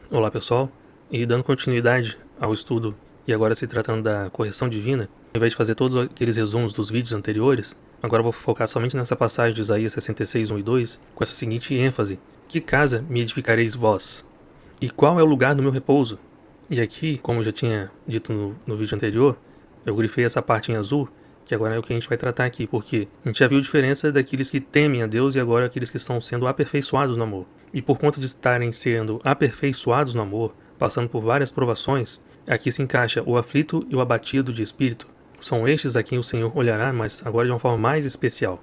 Olá pessoal, e dando continuidade ao estudo e agora se tratando da correção divina, ao invés de fazer todos aqueles resumos dos vídeos anteriores, agora eu vou focar somente nessa passagem de Isaías 66, 1 e 2, com essa seguinte ênfase: que casa me edificareis vós? E qual é o lugar do meu repouso? E aqui, como eu já tinha dito no vídeo anterior, eu grifei essa parte em azul, que agora é o que a gente vai tratar aqui, porque a gente já viu a diferença daqueles que temem a Deus e agora aqueles que estão sendo aperfeiçoados no amor. E por conta de estarem sendo aperfeiçoados no amor, passando por várias provações, aqui se encaixa o aflito e o abatido de espírito. São estes a quem o Senhor olhará, mas agora de uma forma mais especial.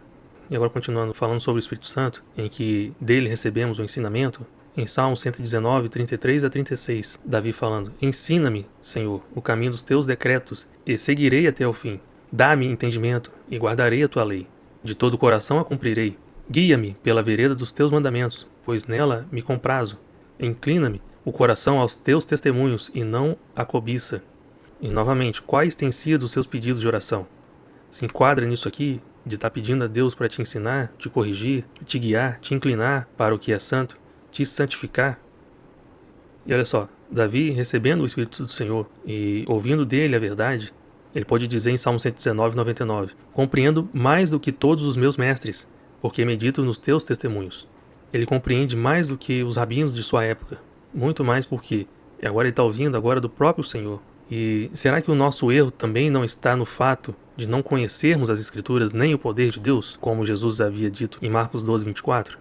E agora continuando falando sobre o Espírito Santo, em que dele recebemos o ensinamento, em Salmo 119, 33 a 36, Davi falando: Ensina-me, Senhor, o caminho dos teus decretos, e seguirei até o fim. Dá-me entendimento, e guardarei a tua lei. De todo o coração a cumprirei. Guia-me pela vereda dos teus mandamentos, pois nela me comprazo. Inclina-me o coração aos teus testemunhos, e não à cobiça. E novamente, quais têm sido os seus pedidos de oração? Se enquadra nisso aqui, de estar pedindo a Deus para te ensinar, te corrigir, te guiar, te inclinar para o que é santo, te santificar. E olha só, Davi, recebendo o Espírito do Senhor e ouvindo dele a verdade, ele pode dizer em Salmo 119, 99, compreendo mais do que todos os meus mestres, porque medito nos teus testemunhos. Ele compreende mais do que os rabinos de sua época, muito mais porque agora ele está ouvindo agora do próprio Senhor. E será que o nosso erro também não está no fato de não conhecermos as Escrituras nem o poder de Deus, como Jesus havia dito em Marcos 12, 24?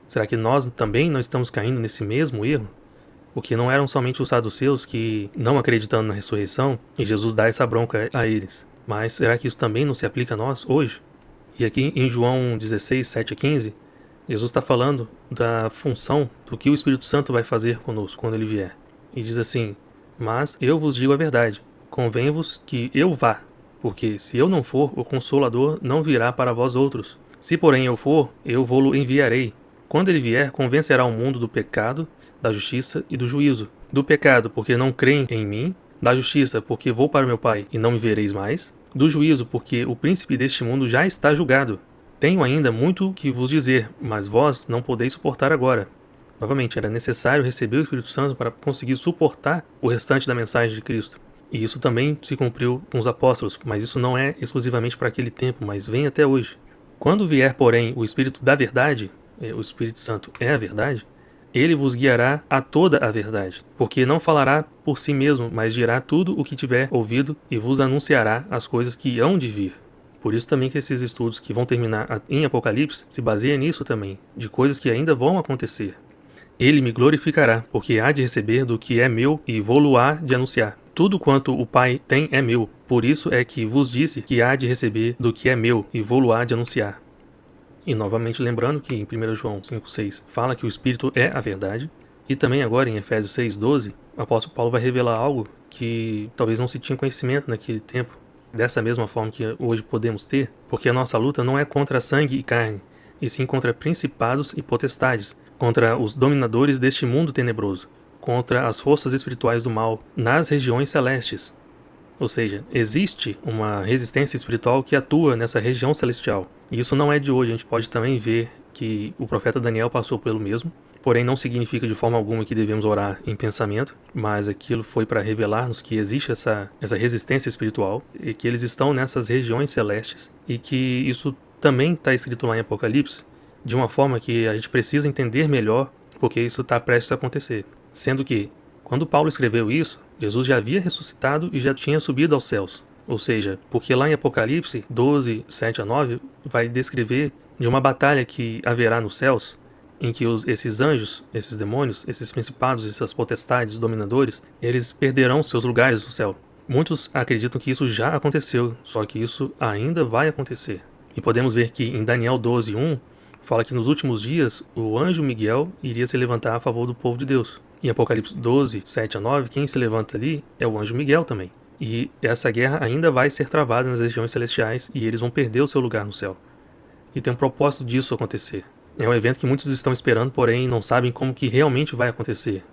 Será que nós também não estamos caindo nesse mesmo erro? Porque não eram somente os saduceus que, não acreditando na ressurreição, e Jesus dá essa bronca a eles. Mas será que isso também não se aplica a nós hoje? E aqui em João 16, 7 a 15, Jesus está falando da função do que o Espírito Santo vai fazer conosco quando ele vier. E diz assim: mas eu vos digo a verdade, convém-vos que eu vá, porque se eu não for, o Consolador não virá para vós outros. Se porém eu for, eu vou-lo enviarei. Quando ele vier, convencerá o mundo do pecado, da justiça e do juízo. Do pecado, porque não creem em mim. Da justiça, porque vou para meu Pai e não me vereis mais. Do juízo, porque o príncipe deste mundo já está julgado. Tenho ainda muito que vos dizer, mas vós não podeis suportar agora. Novamente, era necessário receber o Espírito Santo para conseguir suportar o restante da mensagem de Cristo. E isso também se cumpriu com os apóstolos, mas isso não é exclusivamente para aquele tempo, mas vem até hoje. Quando vier, porém, o Espírito da verdade, o Espírito Santo é a verdade, ele vos guiará a toda a verdade, porque não falará por si mesmo, mas dirá tudo o que tiver ouvido e vos anunciará as coisas que hão de vir. Por isso também que esses estudos que vão terminar em Apocalipse se baseiam nisso também, de coisas que ainda vão acontecer. Ele me glorificará, porque há de receber do que é meu e vou-lo-á de anunciar. Tudo quanto o Pai tem é meu, por isso é que vos disse que há de receber do que é meu e vou-lo-á de anunciar. E novamente lembrando que em 1 João 5,6 fala que o Espírito é a verdade, e também agora em Efésios 6,12, o apóstolo Paulo vai revelar algo que talvez não se tinha conhecimento naquele tempo, dessa mesma forma que hoje podemos ter, porque a nossa luta não é contra sangue e carne, e sim contra principados e potestades, contra os dominadores deste mundo tenebroso, contra as forças espirituais do mal nas regiões celestes. Ou seja, existe uma resistência espiritual que atua nessa região celestial. E isso não é de hoje, a gente pode também ver que o profeta Daniel passou pelo mesmo, porém não significa de forma alguma que devemos orar em pensamento, mas aquilo foi para revelar-nos que existe essa resistência espiritual e que eles estão nessas regiões celestes e que isso também está escrito lá em Apocalipse, de uma forma que a gente precisa entender melhor, porque isso está prestes a acontecer. Sendo que, quando Paulo escreveu isso, Jesus já havia ressuscitado e já tinha subido aos céus. Ou seja, porque lá em Apocalipse 12, 7 a 9, vai descrever de uma batalha que haverá nos céus, em que esses anjos, esses demônios, esses principados, essas potestades, dominadores, eles perderão seus lugares no céu. Muitos acreditam que isso já aconteceu, só que isso ainda vai acontecer. E podemos ver que em Daniel 12, 1, fala que nos últimos dias o anjo Miguel iria se levantar a favor do povo de Deus. Em Apocalipse 12, 7 a 9, quem se levanta ali é o anjo Miguel também. E essa guerra ainda vai ser travada nas regiões celestiais e eles vão perder o seu lugar no céu. E tem um propósito disso acontecer. É um evento que muitos estão esperando, porém não sabem como que realmente vai acontecer.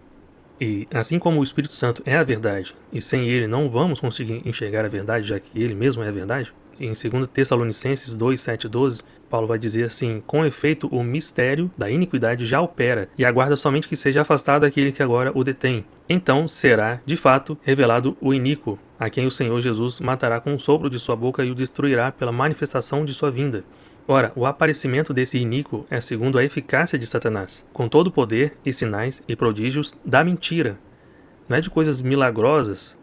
E assim como o Espírito Santo é a verdade, e sem ele não vamos conseguir enxergar a verdade, já que ele mesmo é a verdade, Em 2 Tessalonicenses 2, 7 e 12, Paulo vai dizer assim: com efeito, o mistério da iniquidade já opera, e aguarda somente que seja afastado aquele que agora o detém. Então será, de fato, revelado o iníquo, a quem o Senhor Jesus matará com o sopro de sua boca e o destruirá pela manifestação de sua vinda. Ora, o aparecimento desse iníquo é segundo a eficácia de Satanás, com todo o poder e sinais e prodígios da mentira. Não é de coisas milagrosas,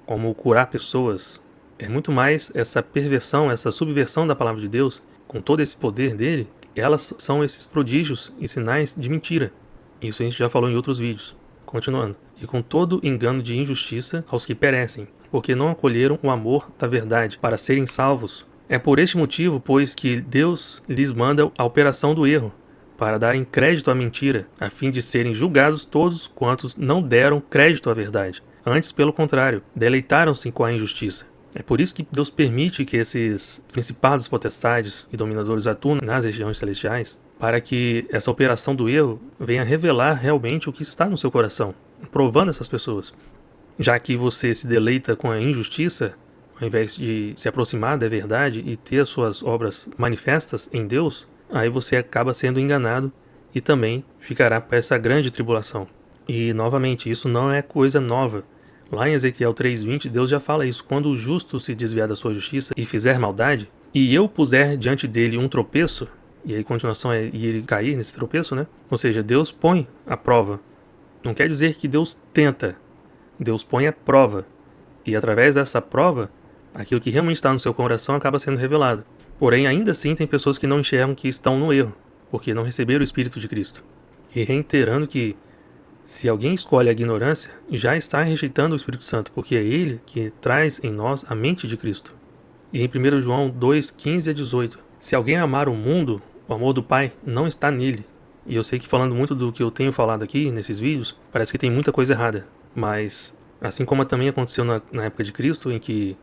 como curar pessoas. É muito mais essa perversão, essa subversão da palavra de Deus, com todo esse poder dele, elas são esses prodígios e sinais de mentira. Isso a gente já falou em outros vídeos. Continuando. E com todo engano de injustiça aos que perecem, porque não acolheram o amor da verdade para serem salvos. É por este motivo, pois, que Deus lhes manda a operação do erro, para darem crédito à mentira, a fim de serem julgados todos quantos não deram crédito à verdade. Antes, pelo contrário, deleitaram-se com a injustiça. É por isso que Deus permite que esses principados, potestades e dominadores atuem nas regiões celestiais, para que essa operação do erro venha revelar realmente o que está no seu coração, provando essas pessoas. Já que você se deleita com a injustiça, ao invés de se aproximar da verdade e ter as suas obras manifestas em Deus, aí você acaba sendo enganado e também ficará para essa grande tribulação. E, novamente, isso não é coisa nova. Lá em Ezequiel 3:20, Deus já fala isso: quando o justo se desviar da sua justiça e fizer maldade, e eu puser diante dele um tropeço, e aí a continuação é ele cair nesse tropeço, né? Ou seja, Deus põe a prova. Não quer dizer que Deus tenta. Deus põe a prova. E através dessa prova, aquilo que realmente está no seu coração acaba sendo revelado. Porém, ainda assim, tem pessoas que não enxergam que estão no erro, porque não receberam o Espírito de Cristo. E reiterando que, se alguém escolhe a ignorância, já está rejeitando o Espírito Santo, porque é ele que traz em nós a mente de Cristo. E em 1 João 2, 15 a 18, se alguém amar o mundo, o amor do Pai não está nele. E eu sei que falando muito do que eu tenho falado aqui nesses vídeos, parece que tem muita coisa errada. Mas, assim como também aconteceu na época de Cristo, em que,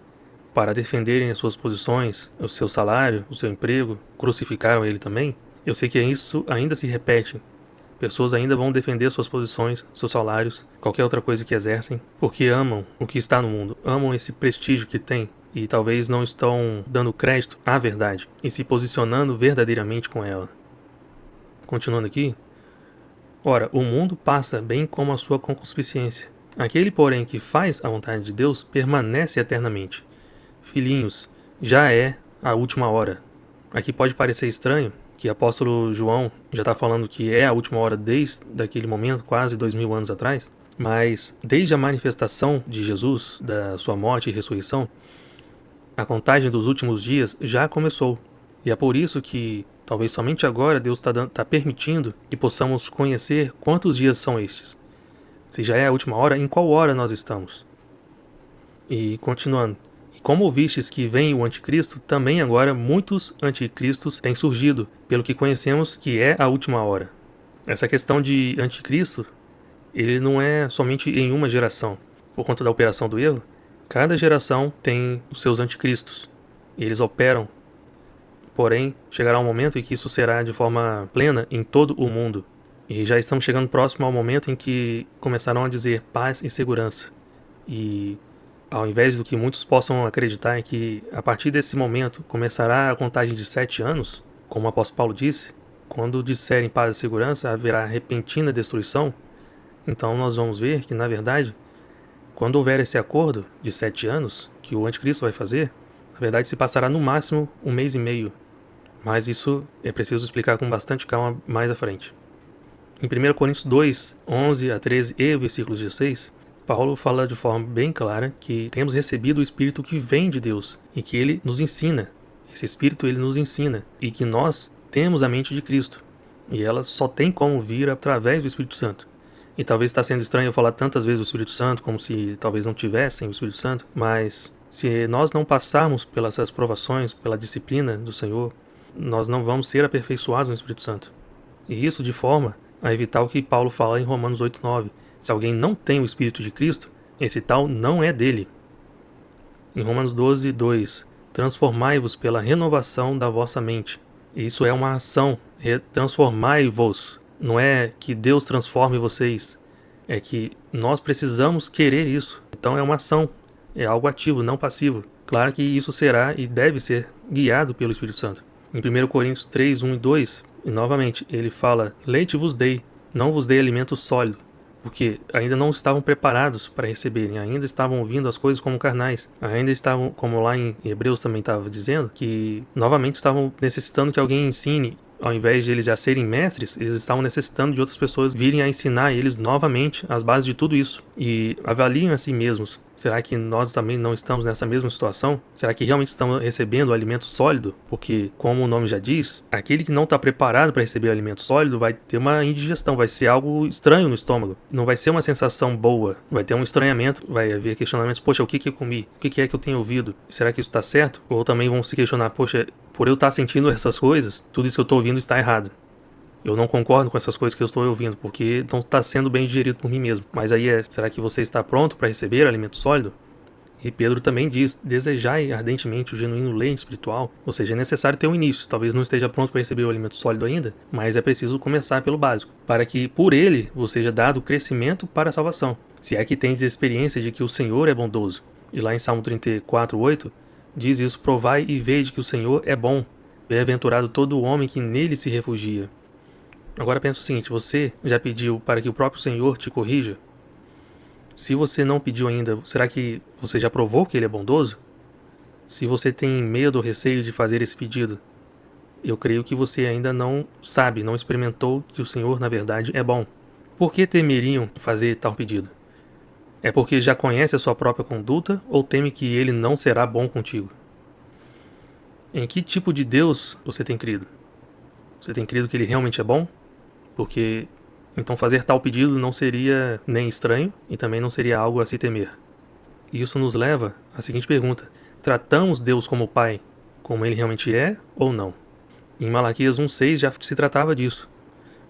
para defenderem as suas posições, o seu salário, o seu emprego, crucificaram ele também, eu sei que isso ainda se repete. Pessoas ainda vão defender suas posições, seus salários, qualquer outra coisa que exercem, porque amam o que está no mundo, amam esse prestígio que tem e talvez não estão dando crédito à verdade e se posicionando verdadeiramente com ela. Continuando aqui. Ora, o mundo passa bem como a sua concupiscência. Aquele, porém, que faz a vontade de Deus permanece eternamente. Filhinhos, já é a última hora. Aqui pode parecer estranho, que o apóstolo João já está falando que é a última hora desde aquele momento, quase 2000 anos atrás, mas desde a manifestação de Jesus, da sua morte e ressurreição, a contagem dos últimos dias já começou. E é por isso que, talvez somente agora, Deus está permitindo que possamos conhecer quantos dias são estes. Se já é a última hora, em qual hora nós estamos? E continuando. Como ouvistes que vem o anticristo, também agora muitos anticristos têm surgido, pelo que conhecemos que é a última hora. Essa questão de anticristo, ele não é somente em uma geração. Por conta da operação do erro, cada geração tem os seus anticristos. E eles operam. Porém, chegará um momento em que isso será de forma plena em todo o mundo. E já estamos chegando próximo ao momento em que começarão a dizer paz e segurança. E ao invés do que muitos possam acreditar é que, a partir desse momento, começará a contagem de 7 anos, como o apóstolo Paulo disse, quando disserem paz e segurança, haverá repentina destruição. Então nós vamos ver que, na verdade, quando houver esse acordo de 7 anos, que o anticristo vai fazer, na verdade se passará no máximo 1 mês e meio. Mas isso é preciso explicar com bastante calma mais à frente. Em 1 Coríntios 2, 11 a 13 e versículos 16, Paulo fala de forma bem clara que temos recebido o Espírito que vem de Deus e que ele nos ensina. Esse Espírito ele nos ensina e que nós temos a mente de Cristo e ela só tem como vir através do Espírito Santo. E talvez está sendo estranho eu falar tantas vezes do Espírito Santo como se talvez não tivessem o Espírito Santo, mas se nós não passarmos pelas provações, pela disciplina do Senhor, nós não vamos ser aperfeiçoados no Espírito Santo. E isso de forma a evitar o que Paulo fala em Romanos 8:9. Se alguém não tem o Espírito de Cristo, esse tal não é dele. Em Romanos 12:2, transformai-vos pela renovação da vossa mente. Isso é uma ação, transformai-vos. Não é que Deus transforme vocês, é que nós precisamos querer isso. Então é uma ação, é algo ativo, não passivo. Claro que isso será e deve ser guiado pelo Espírito Santo. Em 1 Coríntios 3, 1 e 2, e novamente, ele fala: leite vos dei, não vos dei alimento sólido, porque ainda não estavam preparados para receberem, ainda estavam ouvindo as coisas como carnais, ainda estavam, como lá em Hebreus também estava dizendo, que novamente estavam necessitando que alguém ensine. Ao invés de eles já serem mestres, eles estavam necessitando de outras pessoas virem a ensinar eles novamente as bases de tudo isso. E avaliem a si mesmos. Será que nós também não estamos nessa mesma situação? Será que realmente estamos recebendo o alimento sólido? Porque, como o nome já diz, aquele que não está preparado para receber o alimento sólido vai ter uma indigestão, vai ser algo estranho no estômago. Não vai ser uma sensação boa, vai ter um estranhamento, vai haver questionamentos: poxa, o que eu comi? O que é que eu tenho ouvido? Será que isso está certo? Ou também vão se questionar: poxa, por eu estar sentindo essas coisas, tudo isso que eu estou ouvindo está errado. Eu não concordo com essas coisas que eu estou ouvindo, porque não está sendo bem digerido por mim mesmo. Mas aí será que você está pronto para receber alimento sólido? E Pedro também diz: desejai ardentemente o genuíno leite espiritual. Ou seja, é necessário ter um início. Talvez não esteja pronto para receber o alimento sólido ainda, mas é preciso começar pelo básico, para que por ele você seja dado crescimento para a salvação. Se é que tendes experiência de que o Senhor é bondoso. E lá em Salmo 34, 8, diz isso: provai e vede que o Senhor é bom. Bem-aventurado todo o homem que nele se refugia. Agora pensa o seguinte: você já pediu para que o próprio Senhor te corrija? Se você não pediu ainda, será que você já provou que ele é bondoso? Se você tem medo ou receio de fazer esse pedido, eu creio que você ainda não sabe, não experimentou que o Senhor, na verdade, é bom. Por que temeriam fazer tal pedido? É porque já conhece a sua própria conduta ou teme que ele não será bom contigo? Em que tipo de Deus você tem crido? Você tem crido que ele realmente é bom? Porque então fazer tal pedido não seria nem estranho e também não seria algo a se temer. E isso nos leva à seguinte pergunta: tratamos Deus como Pai, como ele realmente é ou não? Em Malaquias 1,6 já se tratava disso.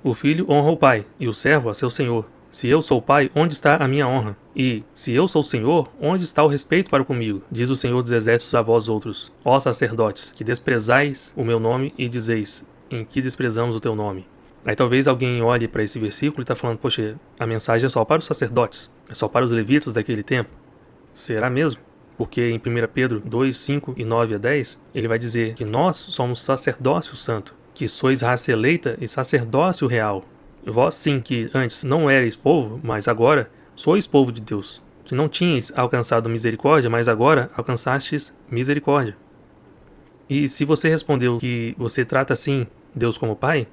O filho honra o pai e o servo a seu senhor. Se eu sou pai, onde está a minha honra? E, se eu sou senhor, onde está o respeito para comigo? Diz o Senhor dos Exércitos a vós outros, ó sacerdotes, que desprezais o meu nome e dizeis: em que desprezamos o teu nome? Aí talvez alguém olhe para esse versículo e está falando: poxa, a mensagem é só para os sacerdotes, é só para os levitas daquele tempo. Será mesmo? Porque em 1 Pedro 2, 5 e 9 a 10, ele vai dizer que nós somos sacerdócio santo, que sois raça eleita e sacerdócio real. Vós sim, que antes não erais povo, mas agora sois povo de Deus, que não tinhais alcançado misericórdia, mas agora alcançastes misericórdia. E se você respondeu que você trata assim Deus como Pai,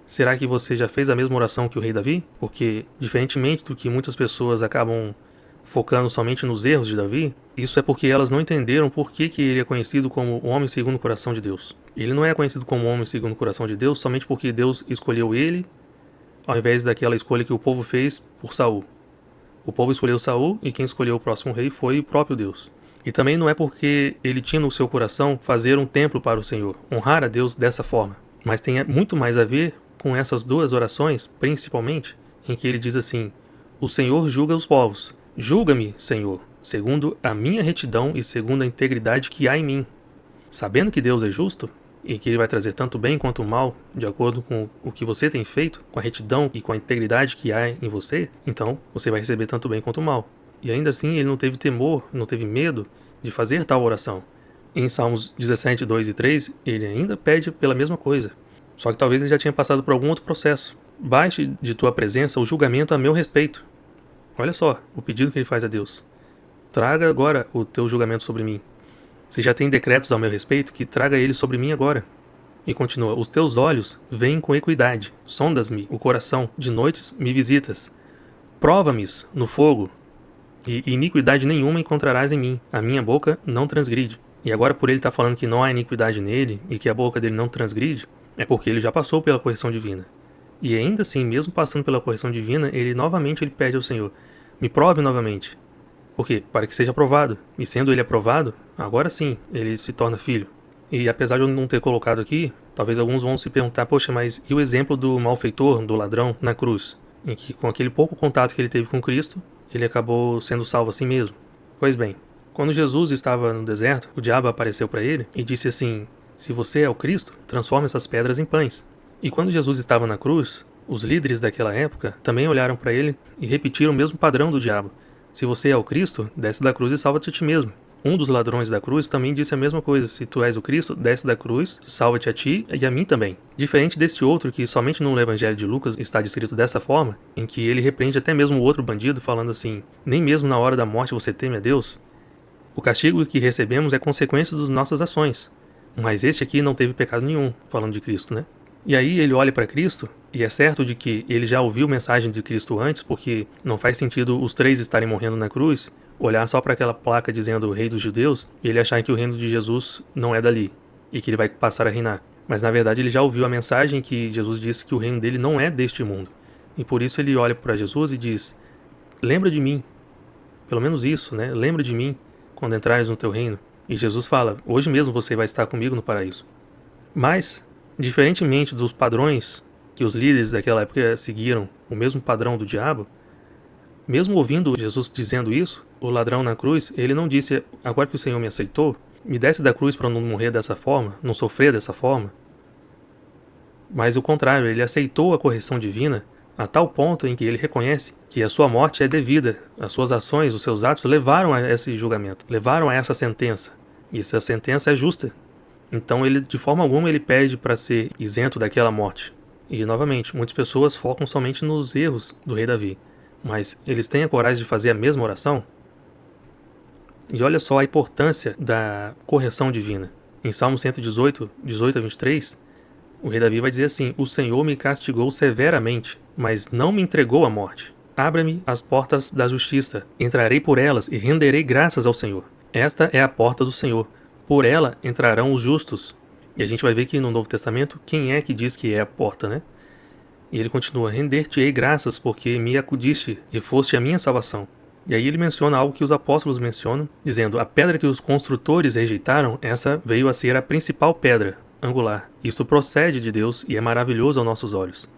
será que você já fez a mesma oração que o rei Davi? Porque, diferentemente do que muitas pessoas acabam focando somente nos erros de Davi, isso é porque elas não entenderam por que ele é conhecido como o homem segundo o coração de Deus. Ele não é conhecido como o homem segundo o coração de Deus somente porque Deus escolheu ele, ao invés daquela escolha que o povo fez por Saul. O povo escolheu Saul e quem escolheu o próximo rei foi o próprio Deus. E também não é porque ele tinha no seu coração fazer um templo para o Senhor, honrar a Deus dessa forma. Mas tem muito mais a ver com essas duas orações, principalmente, em que ele diz assim: o Senhor julga os povos. Julga-me, Senhor, segundo a minha retidão e segundo a integridade que há em mim. Sabendo que Deus é justo e que ele vai trazer tanto bem quanto o mal, de acordo com o que você tem feito, com a retidão e com a integridade que há em você, então você vai receber tanto bem quanto o mal. E ainda assim ele não teve temor, não teve medo de fazer tal oração. Em Salmos 17, 2 e 3, ele ainda pede pela mesma coisa. Só que talvez ele já tinha passado por algum outro processo. Baixe de tua presença o julgamento a meu respeito. Olha só o pedido que ele faz a Deus. Traga agora o teu julgamento sobre mim. Se já tem decretos ao meu respeito, que traga eles sobre mim agora. E continua: os teus olhos veem com equidade, sondas-me o coração, de noites me visitas. Prova-me no fogo, e iniquidade nenhuma encontrarás em mim, a minha boca não transgride. E agora por ele estar falando que não há iniquidade nele, e que a boca dele não transgride, é porque ele já passou pela correção divina. E ainda assim, mesmo passando pela correção divina, ele novamente pede ao Senhor: me prove novamente. Por quê? Para que seja aprovado. E sendo ele aprovado, agora sim, ele se torna filho. E apesar de eu não ter colocado aqui, talvez alguns vão se perguntar: poxa, mas e o exemplo do malfeitor, do ladrão, na cruz? Em que com aquele pouco contato que ele teve com Cristo, ele acabou sendo salvo assim mesmo. Pois bem, quando Jesus estava no deserto, o diabo apareceu para ele e disse assim: se você é o Cristo, transforma essas pedras em pães. E quando Jesus estava na cruz, os líderes daquela época também olharam para ele e repetiram o mesmo padrão do diabo: se você é o Cristo, desce da cruz e salva-te a ti mesmo. Um dos ladrões da cruz também disse a mesma coisa: se tu és o Cristo, desce da cruz, salva-te a ti e a mim também. Diferente desse outro que somente no Evangelho de Lucas está descrito dessa forma, em que ele repreende até mesmo o outro bandido falando assim: nem mesmo na hora da morte você teme a Deus? O castigo que recebemos é consequência das nossas ações, mas este aqui não teve pecado nenhum, falando de Cristo, né? E aí ele olha para Cristo, e é certo de que ele já ouviu mensagem de Cristo antes, porque não faz sentido os três estarem morrendo na cruz, olhar só para aquela placa dizendo Rei dos Judeus, e ele achar que o reino de Jesus não é dali, e que ele vai passar a reinar. Mas na verdade ele já ouviu a mensagem que Jesus disse que o reino dele não é deste mundo. E por isso ele olha para Jesus e diz: lembra de mim, pelo menos isso, né? Lembra de mim quando entrares no teu reino. E Jesus fala: hoje mesmo você vai estar comigo no paraíso. Mas, diferentemente dos padrões que os líderes daquela época seguiram, o mesmo padrão do diabo, mesmo ouvindo Jesus dizendo isso, o ladrão na cruz, ele não disse: agora que o Senhor me aceitou, me desce da cruz para não morrer dessa forma, não sofrer dessa forma. Mas o contrário, ele aceitou a correção divina a tal ponto em que ele reconhece que a sua morte é devida, as suas ações, os seus atos levaram a esse julgamento, levaram a essa sentença, e essa sentença é justa. Então ele, de forma alguma, ele pede para ser isento daquela morte. E novamente, muitas pessoas focam somente nos erros do rei Davi, mas eles têm a coragem de fazer a mesma oração? E olha só a importância da correção divina. Em Salmo 118, 18 a 23, o rei Davi vai dizer assim: o Senhor me castigou severamente, mas não me entregou à morte. Abra-me as portas da justiça, entrarei por elas e renderei graças ao Senhor. Esta é a porta do Senhor, por ela entrarão os justos. E a gente vai ver que no Novo Testamento, quem é que diz que é a porta, né? E ele continua: render-te-ei graças, porque me acudiste e foste a minha salvação. E aí ele menciona algo que os apóstolos mencionam, dizendo: a pedra que os construtores rejeitaram, essa veio a ser a principal pedra angular. Isso procede de Deus e é maravilhoso aos nossos olhos.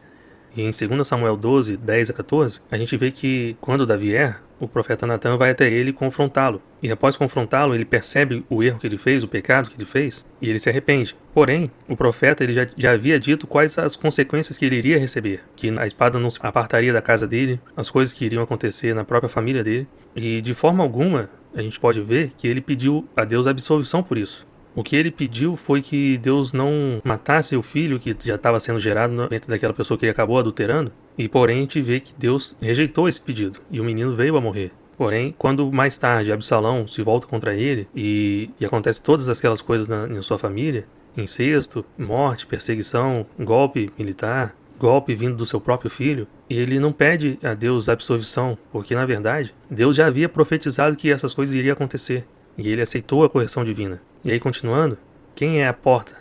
E em 2 Samuel 12, 10 a 14, a gente vê que quando Davi erra, o profeta Natan vai até ele confrontá-lo. E após confrontá-lo, ele percebe o erro que ele fez, o pecado que ele fez, e ele se arrepende. Porém, o profeta ele já havia dito quais as consequências que ele iria receber. Que a espada não se apartaria da casa dele, as coisas que iriam acontecer na própria família dele. E de forma alguma, a gente pode ver que ele pediu a Deus absolvição por isso. O que ele pediu foi que Deus não matasse o filho que já estava sendo gerado dentro daquela pessoa que ele acabou adulterando. E porém a gente vê que Deus rejeitou esse pedido e o menino veio a morrer. Porém, quando mais tarde Absalão se volta contra ele e acontece todas aquelas coisas em sua família, incesto, morte, perseguição, golpe militar, golpe vindo do seu próprio filho, ele não pede a Deus absolvição, porque na verdade Deus já havia profetizado que essas coisas iriam acontecer. E ele aceitou a correção divina. E aí, continuando, quem é a porta?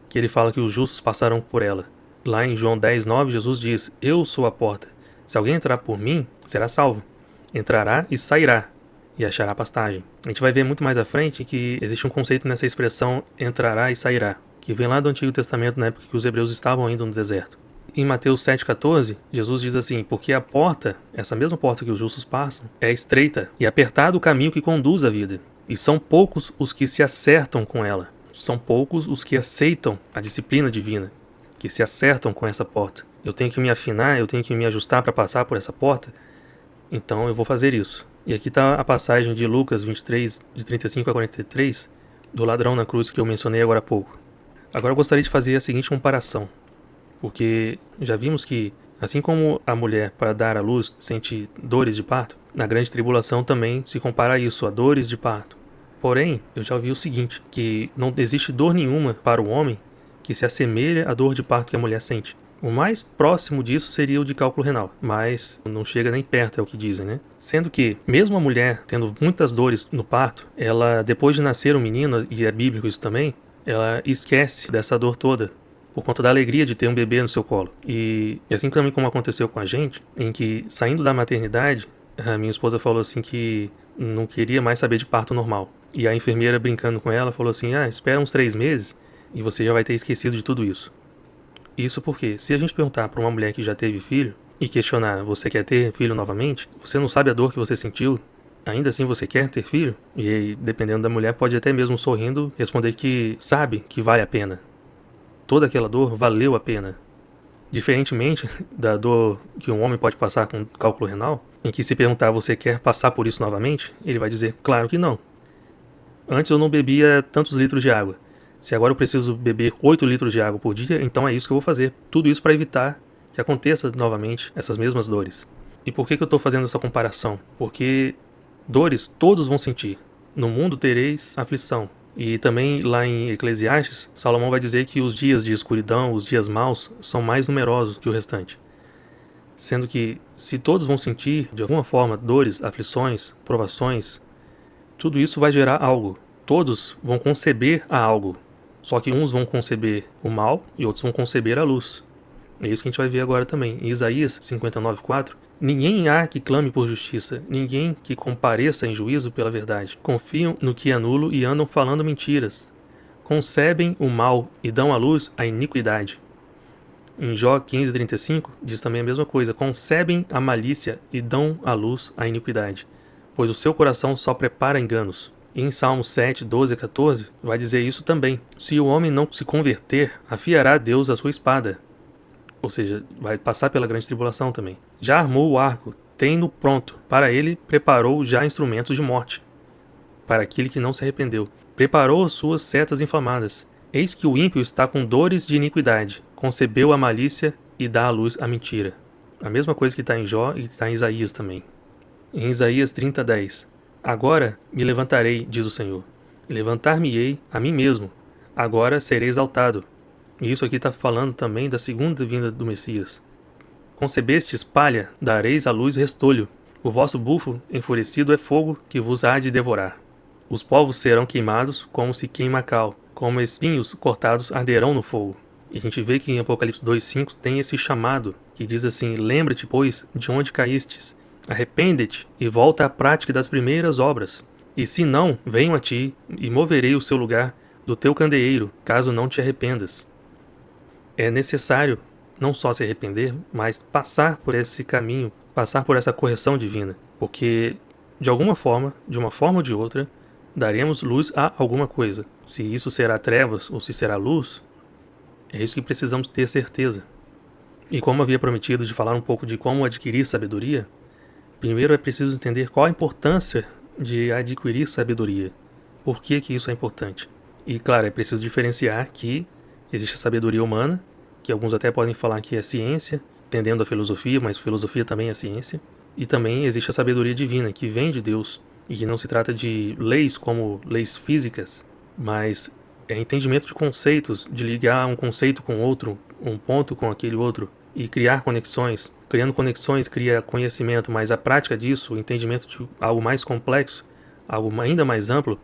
Que ele fala que os justos passarão por ela. Lá em João 10, 9, Jesus diz: eu sou a porta. Se alguém entrar por mim, será salvo. Entrará e sairá, e achará pastagem. A gente vai ver muito mais à frente que existe um conceito nessa expressão entrará e sairá, que vem lá do Antigo Testamento, na época que os hebreus estavam indo no deserto. Em Mateus 7,14, Jesus diz assim: porque a porta, essa mesma porta que os justos passam, é estreita e apertado o caminho que conduz à vida. E são poucos os que se acertam com ela. São poucos os que aceitam a disciplina divina, que se acertam com essa porta. Eu tenho que me afinar, eu tenho que me ajustar para passar por essa porta, então eu vou fazer isso. E aqui está a passagem de Lucas 23, de 35 a 43, do ladrão na cruz que eu mencionei agora há pouco. Agora eu gostaria de fazer a seguinte comparação, porque já vimos que, assim como a mulher, para dar à luz, sente dores de parto, na grande tribulação também se compara a isso, a dores de parto. Porém, eu já ouvi o seguinte, que não existe dor nenhuma para o homem que se assemelha à dor de parto que a mulher sente. O mais próximo disso seria o de cálculo renal, mas não chega nem perto, é o que dizem, né? Sendo que, mesmo a mulher tendo muitas dores no parto, ela, depois de nascer um menino, e é bíblico isso também, ela esquece dessa dor toda, por conta da alegria de ter um bebê no seu colo. E assim também como aconteceu com a gente, em que, saindo da maternidade, a minha esposa falou assim que não queria mais saber de parto normal. E a enfermeira, brincando com ela, falou assim: espera uns 3 meses e você já vai ter esquecido de tudo isso. Isso porque, se a gente perguntar para uma mulher que já teve filho e questionar: você quer ter filho novamente? Você não sabe a dor que você sentiu? Ainda assim você quer ter filho? E aí, dependendo da mulher, pode até mesmo sorrindo responder que sabe que vale a pena. Toda aquela dor valeu a pena. Diferentemente da dor que um homem pode passar com cálculo renal, em que se perguntar: você quer passar por isso novamente? Ele vai dizer: claro que não. Antes eu não bebia tantos litros de água. Se agora eu preciso beber 8 litros de água por dia, então é isso que eu vou fazer. Tudo isso para evitar que aconteça novamente essas mesmas dores. E por que eu estou fazendo essa comparação? Porque dores todos vão sentir. No mundo tereis aflição. E também lá em Eclesiastes, Salomão vai dizer que os dias de escuridão, os dias maus, são mais numerosos que o restante. Sendo que se todos vão sentir, de alguma forma, dores, aflições, provações, tudo isso vai gerar algo. Todos vão conceber a algo. Só que uns vão conceber o mal e outros vão conceber a luz. É isso que a gente vai ver agora também. Em Isaías 59:4, ninguém há que clame por justiça, ninguém que compareça em juízo pela verdade. Confiam no que é nulo e andam falando mentiras. Concebem o mal e dão à luz a iniquidade. Em Jó 15:35 diz também a mesma coisa. Concebem a malícia e dão à luz a iniquidade, pois o seu coração só prepara enganos. E em Salmos 7, 12 a 14 vai dizer isso também. Se o homem não se converter, afiará Deus a sua espada. Ou seja, vai passar pela grande tribulação também. Já armou o arco, tem-no pronto. Para ele preparou já instrumentos de morte. Para aquele que não se arrependeu. Preparou as suas setas inflamadas. Eis que o ímpio está com dores de iniquidade. Concebeu a malícia e dá à luz a mentira. A mesma coisa que está em Jó e está em Isaías também. Em Isaías 30:10. Agora me levantarei, diz o Senhor. Levantar-me-ei a mim mesmo. Agora serei exaltado. E isso aqui está falando também da segunda vinda do Messias. Concebestes palha, dareis à luz restolho. O vosso bufo enfurecido é fogo que vos há de devorar. Os povos serão queimados como se queima cal, como espinhos cortados arderão no fogo. E a gente vê que em Apocalipse 2:5 tem esse chamado, que diz assim: lembra-te, pois, de onde caístes. Arrepende-te e volta à prática das primeiras obras. E se não, venho a ti e moverei o seu lugar do teu candeeiro, caso não te arrependas. É necessário não só se arrepender, mas passar por esse caminho, passar por essa correção divina. Porque, de alguma forma, de uma forma ou de outra, daremos luz a alguma coisa. Se isso será trevas ou se será luz, é isso que precisamos ter certeza. E como havia prometido de falar um pouco de como adquirir sabedoria, primeiro é preciso entender qual a importância de adquirir sabedoria. Por que isso é importante? E claro, é preciso diferenciar que existe a sabedoria humana, que alguns até podem falar que é ciência, tendendo a filosofia, mas filosofia também é ciência. E também existe a sabedoria divina, que vem de Deus, e que não se trata de leis como leis físicas, mas é entendimento de conceitos, de ligar um conceito com outro, um ponto com aquele outro, e criar conexões. Criando conexões cria conhecimento, mas a prática disso, o entendimento de algo mais complexo, algo ainda mais amplo,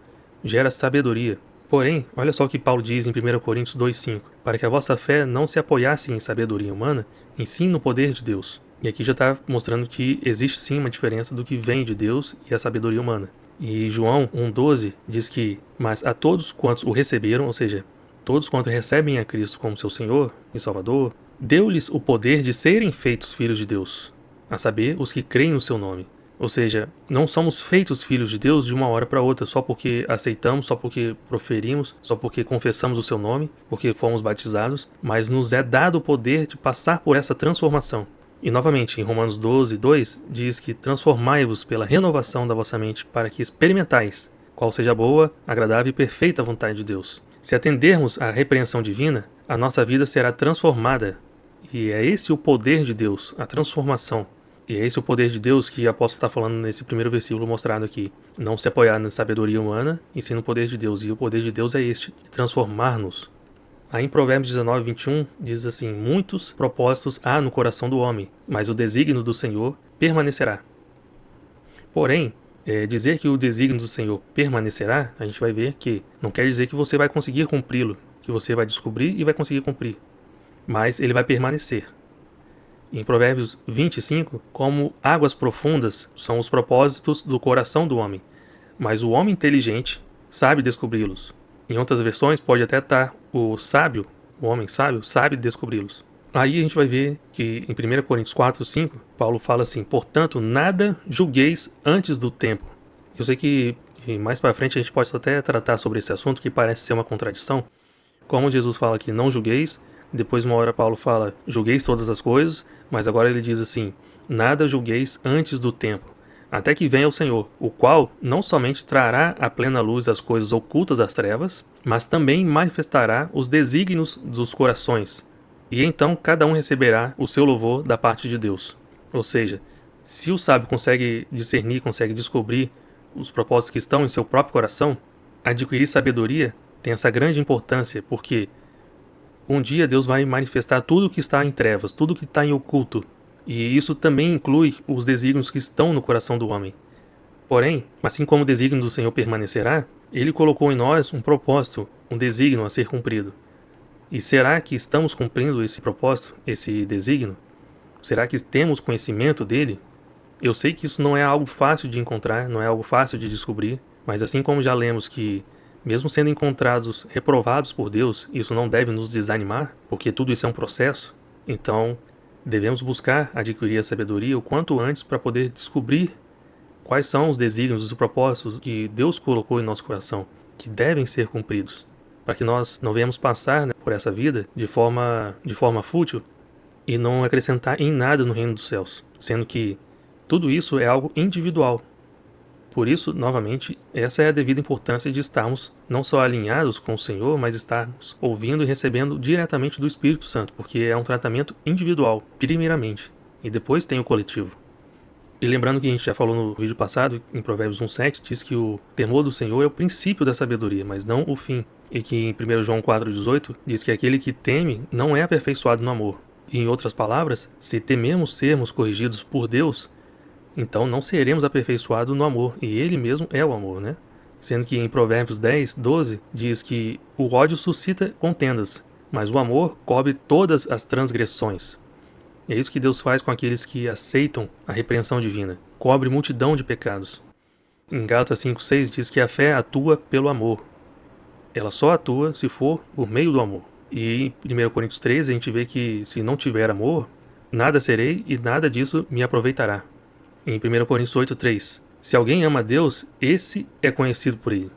gera sabedoria. Porém, olha só o que Paulo diz em 1 Coríntios 2:5. Para que a vossa fé não se apoiasse em sabedoria humana, e sim no poder de Deus. E aqui já está mostrando que existe sim uma diferença do que vem de Deus e a sabedoria humana. E João 1:12 diz que, mas a todos quantos o receberam, ou seja, todos quantos recebem a Cristo como seu Senhor e Salvador, deu-lhes o poder de serem feitos filhos de Deus, a saber, os que creem no seu nome. Ou seja, não somos feitos filhos de Deus de uma hora para outra, só porque aceitamos, só porque proferimos, só porque confessamos o seu nome, porque fomos batizados, mas nos é dado o poder de passar por essa transformação. E novamente, em Romanos 12:2, diz que transformai-vos pela renovação da vossa mente, para que experimentais qual seja a boa, agradável e perfeita vontade de Deus. Se atendermos à repreensão divina, a nossa vida será transformada. E é esse o poder de Deus, a transformação. E é esse o poder de Deus que o apóstolo está falando nesse primeiro versículo mostrado aqui. Não se apoiar na sabedoria humana, e sim no poder de Deus. E o poder de Deus é este, de transformar-nos. Aí em Provérbios 19:21 diz assim: muitos propósitos há no coração do homem, mas o desígnio do Senhor permanecerá. Porém, dizer que o desígnio do Senhor permanecerá, a gente vai ver que não quer dizer que você vai conseguir cumpri-lo, que você vai descobrir e vai conseguir cumprir, mas ele vai permanecer. Em Provérbios 25, como águas profundas são os propósitos do coração do homem, mas o homem inteligente sabe descobri-los. Em outras versões pode até estar o sábio, o homem sábio, sabe descobri-los. Aí a gente vai ver que em 1 Coríntios 4:5, Paulo fala assim: portanto, nada julgueis antes do tempo. Eu sei que mais para frente a gente pode até tratar sobre esse assunto, que parece ser uma contradição. Como Jesus fala que não julgueis, depois uma hora Paulo fala julgueis todas as coisas, mas agora ele diz assim: nada julgueis antes do tempo. até que venha o Senhor, o qual não somente trará à plena luz as coisas ocultas das trevas, mas também manifestará os desígnios dos corações. E então cada um receberá o seu louvor da parte de Deus. Ou seja, se o sábio consegue discernir, consegue descobrir os propósitos que estão em seu próprio coração, adquirir sabedoria tem essa grande importância, porque um dia Deus vai manifestar tudo que está em trevas, tudo que está em oculto. E isso também inclui os desígnios que estão no coração do homem. Porém, assim como o desígnio do Senhor permanecerá, Ele colocou em nós um propósito, um desígnio a ser cumprido. E será que estamos cumprindo esse propósito, esse desígnio? Será que temos conhecimento dele? Eu sei que isso não é algo fácil de encontrar, não é algo fácil de descobrir, mas assim como já lemos que, mesmo sendo encontrados reprovados por Deus, isso não deve nos desanimar, porque tudo isso é um processo, então devemos buscar adquirir a sabedoria o quanto antes para poder descobrir quais são os desígnios, os propósitos que Deus colocou em nosso coração, que devem ser cumpridos, para que nós não venhamos passar, né, por essa vida de forma fútil e não acrescentar em nada no reino dos céus, sendo que tudo isso é algo individual. Por isso, novamente, essa é a devida importância de estarmos não só alinhados com o Senhor, mas estarmos ouvindo e recebendo diretamente do Espírito Santo, porque é um tratamento individual, primeiramente, e depois tem o coletivo. E lembrando que a gente já falou no vídeo passado, em Provérbios 1,7, diz que o temor do Senhor é o princípio da sabedoria, mas não o fim. E que em 1 João 4,18 diz que aquele que teme não é aperfeiçoado no amor. E em outras palavras, se tememos sermos corrigidos por Deus, então não seremos aperfeiçoados no amor, e Ele mesmo é o amor, né? Sendo que em Provérbios 10:12 diz que o ódio suscita contendas, mas o amor cobre todas as transgressões. E é isso que Deus faz com aqueles que aceitam a repreensão divina, cobre multidão de pecados. Em Gálatas 5:6 diz que a fé atua pelo amor. Ela só atua se for por meio do amor. E em 1 Coríntios 13 a gente vê que se não tiver amor, nada serei e nada disso me aproveitará. Em 1 Coríntios 8:3, se alguém ama a Deus, esse é conhecido por ele.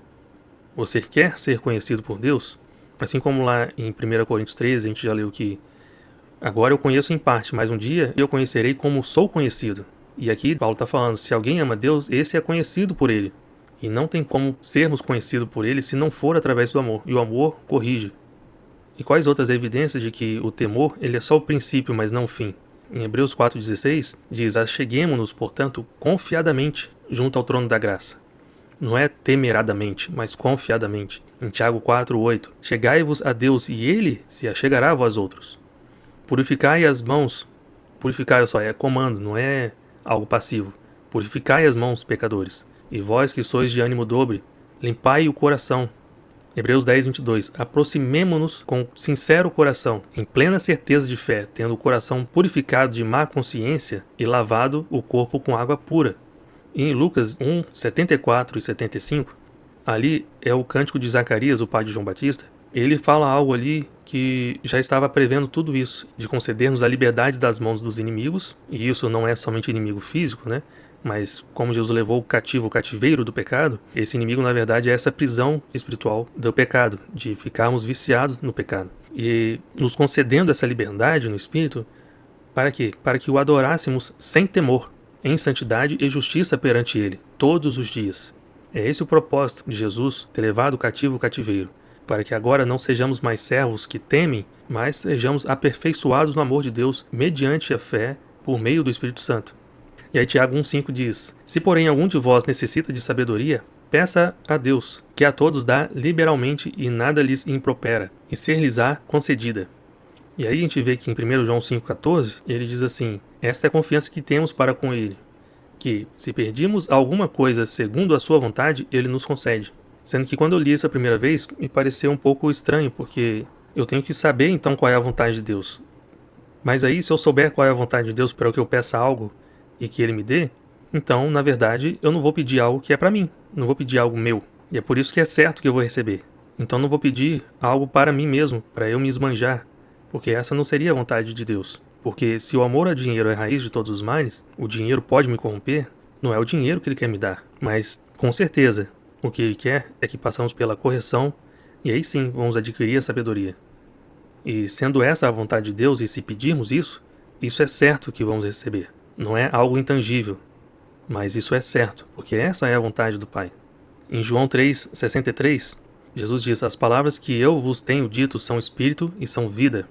Você quer ser conhecido por Deus? Assim como lá em 1 Coríntios 13 a gente já leu que agora eu conheço em parte, mas um dia eu conhecerei como sou conhecido. E aqui Paulo está falando, se alguém ama a Deus, esse é conhecido por ele. E não tem como sermos conhecidos por ele se não for através do amor. E o amor corrige. E quais outras evidências de que o temor ele é só o princípio, mas não o fim? Em Hebreus 4,16 diz, acheguemo-nos, portanto, confiadamente junto ao trono da graça. Não é temeradamente, mas confiadamente. Em Tiago 4,8, chegai-vos a Deus e Ele se achegará a vós outros. Purificai as mãos, purificai só é comando, não é algo passivo. Purificai as mãos, pecadores, e vós que sois de ânimo dobre, limpai o coração. Hebreus 10:22, aproximemo-nos com sincero coração, em plena certeza de fé, tendo o coração purificado de má consciência e lavado o corpo com água pura. E em Lucas 1:74 e 75, ali é o cântico de Zacarias, o pai de João Batista. Ele fala algo ali que já estava prevendo tudo isso, de concedermos a liberdade das mãos dos inimigos, e isso não é somente inimigo físico, né? Mas como Jesus levou o cativeiro do pecado, esse inimigo na verdade é essa prisão espiritual do pecado, de ficarmos viciados no pecado. E nos concedendo essa liberdade no Espírito, para quê? Para que o adorássemos sem temor, em santidade e justiça perante Ele, todos os dias. É esse o propósito de Jesus ter levado o cativeiro, para que agora não sejamos mais servos que temem, mas sejamos aperfeiçoados no amor de Deus mediante a fé por meio do Espírito Santo. E aí Tiago 1,5 diz, se porém algum de vós necessita de sabedoria, peça a Deus, que a todos dá liberalmente e nada lhes impropera, e ser-lhes-á concedida. E aí a gente vê que em 1 João 5,14, ele diz assim, esta é a confiança que temos para com ele, que se pedimos alguma coisa segundo a sua vontade, ele nos concede. Sendo que quando eu li essa primeira vez, me pareceu um pouco estranho, porque eu tenho que saber então qual é a vontade de Deus. Mas aí se eu souber qual é a vontade de Deus para que eu peça algo, e que ele me dê, então, na verdade, eu não vou pedir algo que é para mim, não vou pedir algo meu, e é por isso que é certo que eu vou receber. Então não vou pedir algo para mim mesmo, para eu me esbanjar, porque essa não seria a vontade de Deus. Porque se o amor a dinheiro é a raiz de todos os males, o dinheiro pode me corromper, não é o dinheiro que ele quer me dar, mas, com certeza, o que ele quer é que passamos pela correção, e aí sim vamos adquirir a sabedoria. E sendo essa a vontade de Deus, e se pedirmos isso é certo que vamos receber. Não é algo intangível. mas isso é certo, porque essa é a vontade do Pai. Em João 3,63, Jesus diz: as palavras que eu vos tenho dito são espírito e são vida.